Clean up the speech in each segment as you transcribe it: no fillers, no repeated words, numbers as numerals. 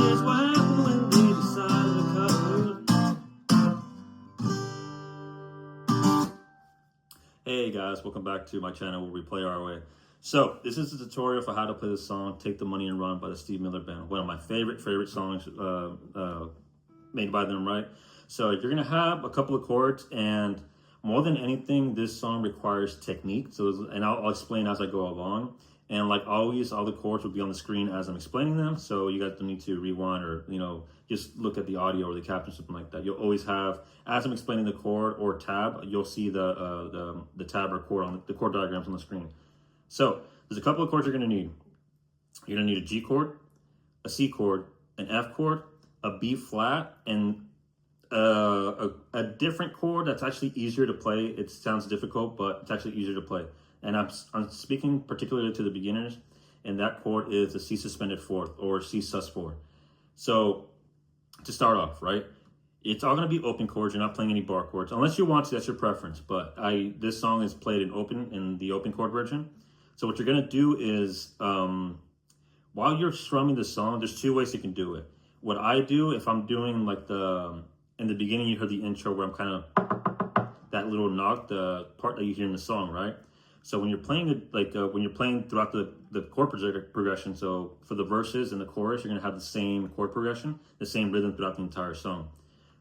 Here's what happened when we decided to cut loose. Hey guys, welcome back to my channel where we play our way. So this is a tutorial for how to play the song "Take the Money and Run" by the Steve Miller Band. One of my favorite songs made by them, right? So you're gonna have a couple of chords, and more than anything, this song requires technique. And I'll explain as I go along. And like always, all the chords will be on the screen as I'm explaining them. So you guys don't need to rewind or just look at the audio or the caption, something like that. You'll always have, as I'm explaining the chord or tab, you'll see the tab or chord on the chord diagrams on the screen. So there's a couple of chords you're gonna need. You're gonna need a G chord, a C chord, an F chord, a B flat, and a different chord that's actually easier to play. It sounds difficult, but it's actually easier to play. And I'm speaking particularly to the beginners, and that chord is the C suspended fourth, or C sus4. So to start off, right, it's all going to be open chords. You're not playing any bar chords unless you want to. That's your preference. But this song is played in the open chord version. So what you're going to do is while you're strumming the song, there's two ways you can do it. What I do, if I'm doing like in the beginning, you heard the intro where I'm kind of that little knock, the part that you hear in the song, right? So when you're playing it, when you're playing throughout the chord progression, so for the verses and the chorus, you're gonna have the same chord progression, the same rhythm throughout the entire song.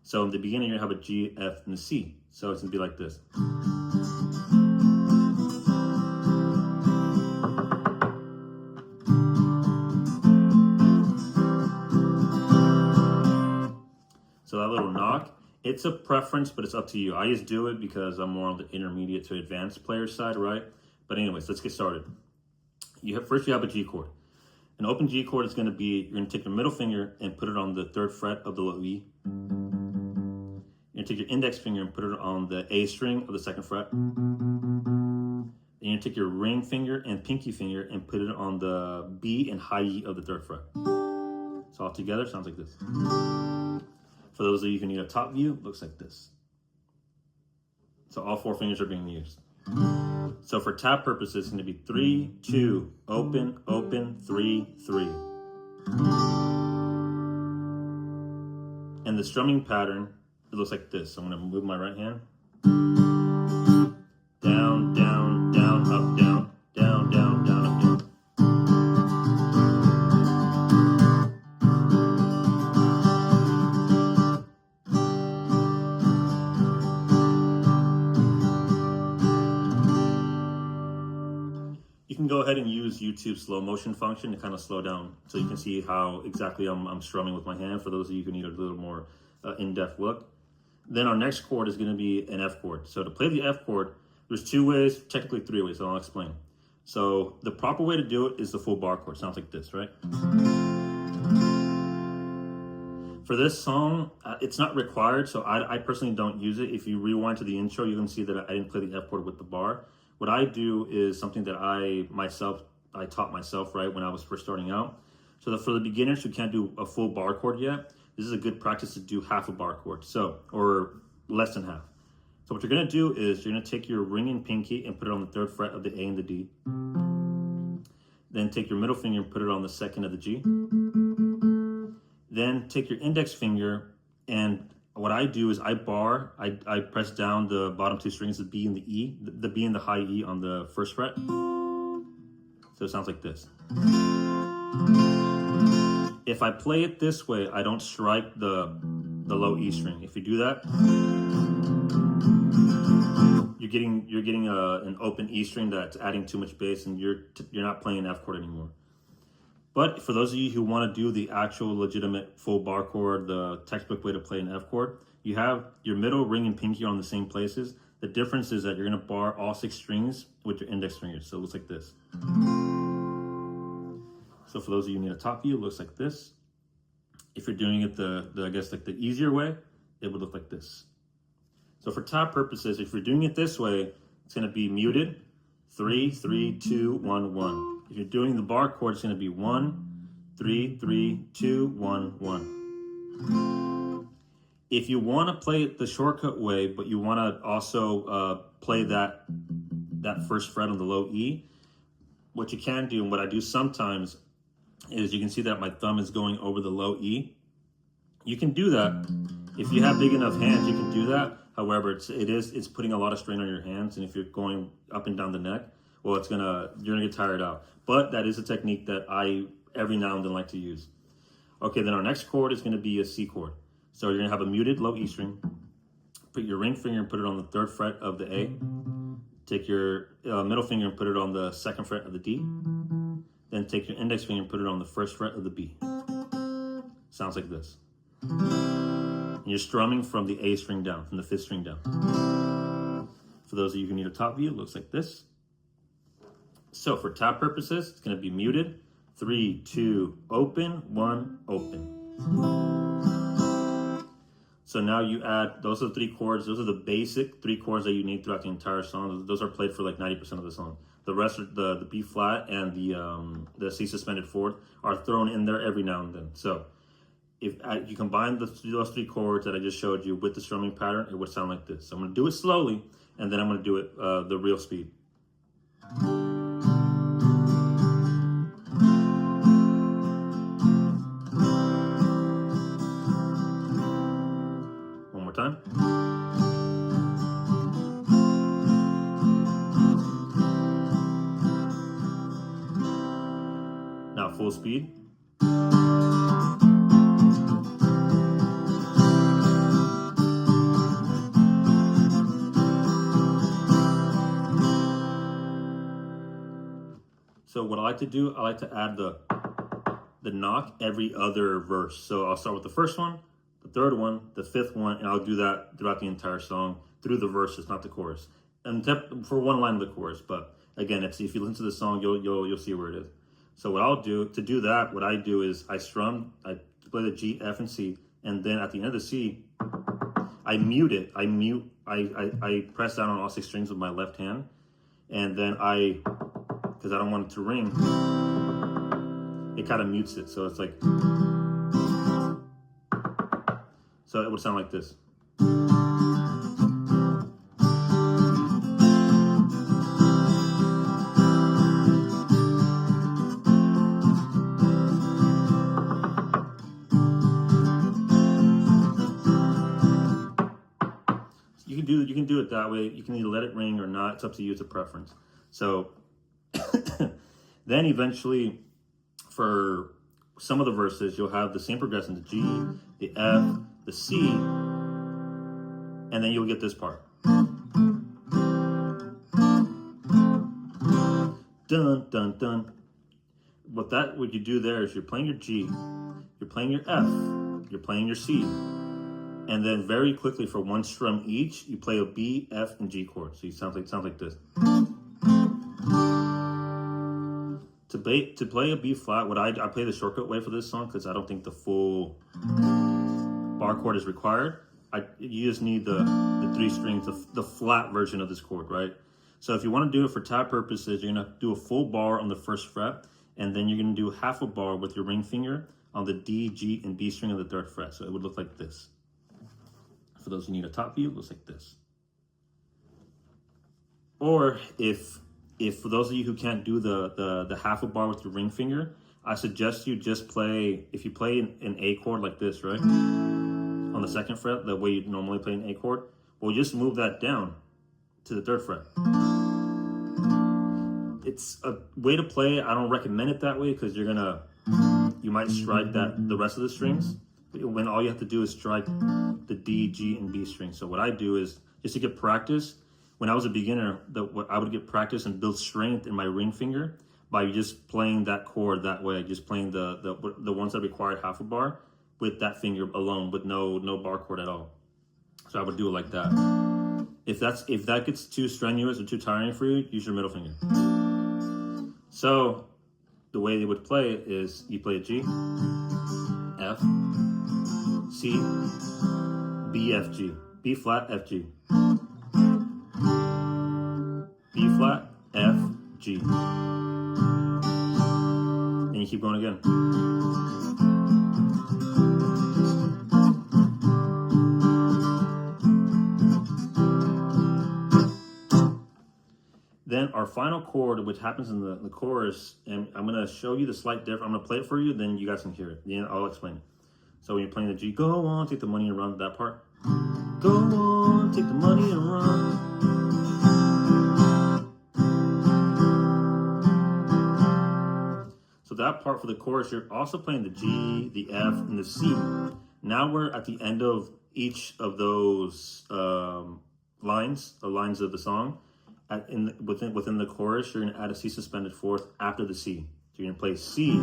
So in the beginning, you're gonna have a G, F, and a C. So it's gonna be like this. So that little knock, it's a preference, but it's up to you. I just do it because I'm more on the intermediate to advanced player side, right? But anyways, let's get started. First you have a G chord. An open G chord is gonna be, you're gonna take your middle finger and put it on the 3rd fret of the low E. You're gonna take your index finger and put it on the A string of the 2nd fret. Then you're gonna take your ring finger and pinky finger and put it on the B and high E of the 3rd fret. So all together, sounds like this. For those of you who need a top view, it looks like this. So all 4 fingers are being used. So for tab purposes, it's going to be 3, 2, open, open, 3, 3. And the strumming pattern, it looks like this. So I'm going to move my right hand. Down, down, down, up, down, down, down, down, up, down. You can go ahead and use YouTube slow motion function to kind of slow down so you can see how exactly I'm strumming with my hand, for those of you who need a little more in-depth look. Then our next chord is going to be an F chord. So to play the F chord, there's 2 ways, technically 3 ways, so I'll explain. So the proper way to do it is the full bar chord. Sounds like this, right? For this song, it's not required, so I personally don't use it. If you rewind to the intro, you can see that I didn't play the F chord with the bar. What I do is something that I taught myself, right, when I was first starting out. So for the beginners who can't do a full bar chord yet, this is a good practice to do half a bar chord, or less than half. So what you're gonna do is you're gonna take your ring and pinky and put it on the 3rd fret of the A and the D. Then take your middle finger and put it on the 2nd of the G. Then take your index finger, and what I do is I press down the bottom 2 strings, the B and the E, the B and the high E on the 1st fret. So it sounds like this. If I play it this way, I don't strike the low E string. If you do that, you're getting an open E string that's adding too much bass, and you're not playing an F chord anymore. But for those of you who want to do the actual legitimate full bar chord, the textbook way to play an F chord, you have your middle, ring, and pinky on the same places. The difference is that you're going to bar all 6 strings with your index fingers. So it looks like this. So for those of you who need a top view, it looks like this. If you're doing it I guess like the easier way, it would look like this. So for tab purposes, if you're doing it this way, it's going to be muted, 3, 3, 2, 1, 1. If you're doing the bar chord, it's going to be 1, 3, 3, 2, 1, 1. If you want to play it the shortcut way, but you want to also play that 1st fret on the low E, what you can do, and what I do sometimes, is you can see that my thumb is going over the low E. You can do that. If you have big enough hands, you can do that. However, it's putting a lot of strain on your hands, and if you're going up and down the neck, well, you're gonna get tired out. But that is a technique that I every now and then like to use. Okay, then our next chord is gonna be a C chord. So you're gonna have a muted low E string. Put your ring finger and put it on the 3rd fret of the A. Take your middle finger and put it on the 2nd fret of the D. Then take your index finger and put it on the 1st fret of the B. Sounds like this. And you're strumming from the A string down, from the 5th string down. For those of you who need a top view, it looks like this. So for tab purposes, it's gonna be muted. 3, 2, open, 1, open. So now you add, those are the 3 chords. Those are the basic 3 chords that you need throughout the entire song. Those are played for like 90% of the song. The rest of the B flat and the C suspended 4th are thrown in there every now and then. So if you combine those 3 chords that I just showed you with the strumming pattern, it would sound like this. So I'm gonna do it slowly, and then I'm gonna do it the real speed. One more time. Now full speed. So what I like to do, I like to add the knock every other verse. So I'll start with the first one, the 3rd one, the 5th one, and I'll do that throughout the entire song, through the verses, not the chorus. And for one line of the chorus, but again, if you listen to the song, you'll see where it is. So what I'll do, to do that, what I do is I play the G, F, and C, and then at the end of the C, I mute it. I press down on all 6 strings with my left hand, and then because I don't want it to ring, it kind of mutes it. So it's like, so it would sound like this. You can do it that way. You can either let it ring or not. It's up to you. It's a preference. So then eventually, for some of the verses, you'll have the same progression: the G, the F, the C, and then you'll get this part. Dun dun dun. What you do there is you're playing your G, you're playing your F, you're playing your C. And then very quickly, for 1 strum each, you play a B, F, and G chord. So it sounds like this. To play a B flat, I play the shortcut way for this song because I don't think the full bar chord is required. You just need the 3 strings, the flat version of this chord, right? So if you want to do it for tab purposes, you're gonna do a full bar on the 1st fret, and then you're gonna do half a bar with your ring finger on the D, G, and B string of the 3rd fret. So it would look like this. For those who need a top view, it looks like this. Or if for those of you who can't do the half a bar with your ring finger, I suggest you just play, if you play an A chord like this, right? On the 2nd fret, the way you normally play an A chord, well, just move that down to the 3rd fret. It's a way to play. I don't recommend it that way because you might strike the rest of the strings. When all you have to do is strike the D, G, and B string. So what I do is, just to get practice, when I was a beginner, I would get practice and build strength in my ring finger by just playing that chord that way, just playing the ones that required half a bar with that finger alone, with no bar chord at all. So I would do it like that. If that gets too strenuous or too tiring for you, use your middle finger. So the way they would play it is you play a G, F, C, B, F, G, B flat, F, G, B flat, F, G, and you keep going again. Then our final chord, which happens in the chorus, and I'm gonna show you the slight difference. I'm gonna play it for you, then you guys can hear it. I'll explain it. So when you're playing the G, go on, take the money and run, that part. Go on, take the money and run. So that part for the chorus, you're also playing the G, the F, and the C. Now we're at the end of each of those lines of the song. Within the chorus, you're gonna add a C suspended fourth after the C. So you're gonna play C,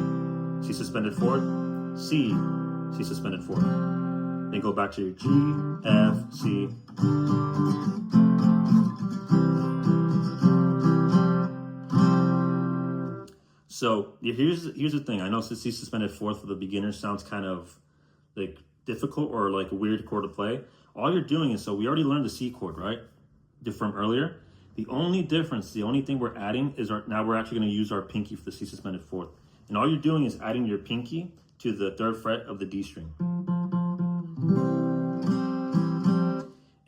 C suspended fourth, C, C suspended fourth. Then go back to your G, F, C. So here's the thing. I know C suspended fourth for the beginner sounds kind of like difficult or like a weird chord to play. All you're doing is, so we already learned the C chord, right? From earlier. The only difference, the only thing we're adding is now we're actually going to use our pinky for the C suspended fourth. And all you're doing is adding your pinky to the 3rd fret of the D string.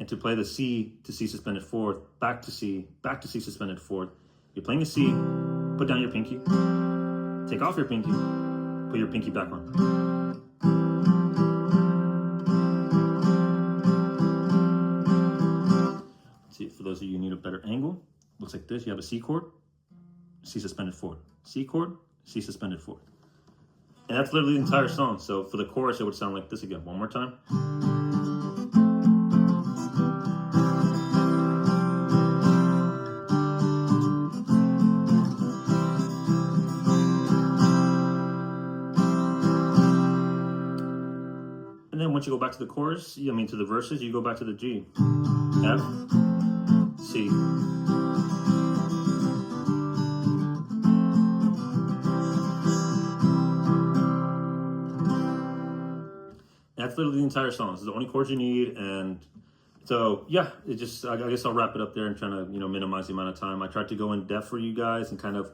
And to play the C to C suspended fourth, back to C suspended fourth, you're playing a C, put down your pinky, take off your pinky, put your pinky back on. See, for those of you who need a better angle, looks like this. You have a C chord, C suspended fourth, C chord, C suspended fourth. And that's literally the entire song. So for the chorus, it would sound like this again. One more time. And then once you go back to the chorus, to the verses, you go back to the G, F, C. That's literally the entire song. This is the only chords you need, and so yeah, I guess I'll wrap it up there and trying to minimize the amount of time. I tried to go in depth for you guys and kind of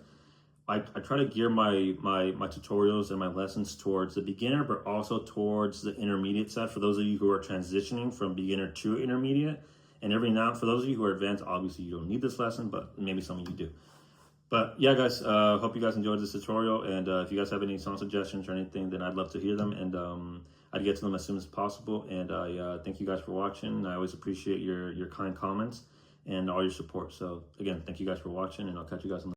I try to gear my tutorials and my lessons towards the beginner, but also towards the intermediate side for those of you who are transitioning from beginner to intermediate. And every now, for those of you who are advanced, obviously you don't need this lesson, but maybe some of you do. But yeah, guys, hope you guys enjoyed this tutorial. And if you guys have any song suggestions or anything, then I'd love to hear them. And I'd get to them as soon as possible. And I thank you guys for watching. I always appreciate your kind comments and all your support. So again, thank you guys for watching, and I'll catch you guys on the